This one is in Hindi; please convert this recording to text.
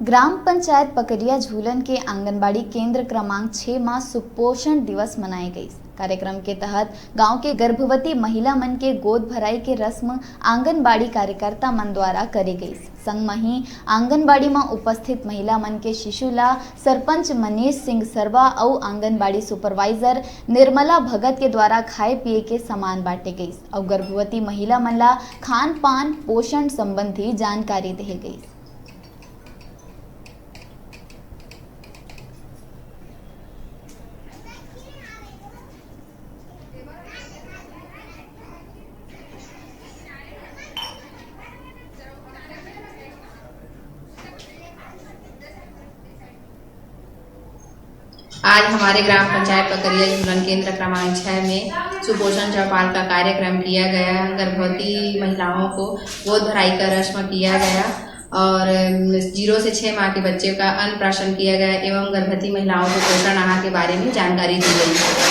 ग्राम पंचायत पकरिया झूलन के आंगनबाड़ी केंद्र क्रमांक 6 में सुपोषण दिवस मनाई गई। कार्यक्रम के तहत गांव के गर्भवती महिला मन के गोद भराई के रस्म आंगनबाड़ी कार्यकर्ता मन द्वारा करी गई। संग ही आंगनबाड़ी में उपस्थित महिला मन के शिशु ला सरपंच मनीष सिंह सरवा और आंगनबाड़ी सुपरवाइजर निर्मला भगत के द्वारा खाए पिए के सामान बांटे गई और गर्भवती महिला मन ला खान पान पोषण संबंधी जानकारी दी गई। आज हमारे ग्राम पंचायत पकरिया झूलन केंद्र क्रमांक 6 में सुपोषण चौपाल का कार्यक्रम किया गया। गर्भवती महिलाओं को गोद भराई का रस्म किया गया और 0 से 6 माह के बच्चे का अन्नप्राशन किया गया एवं गर्भवती महिलाओं को पोषण आहार के बारे में जानकारी दी गई।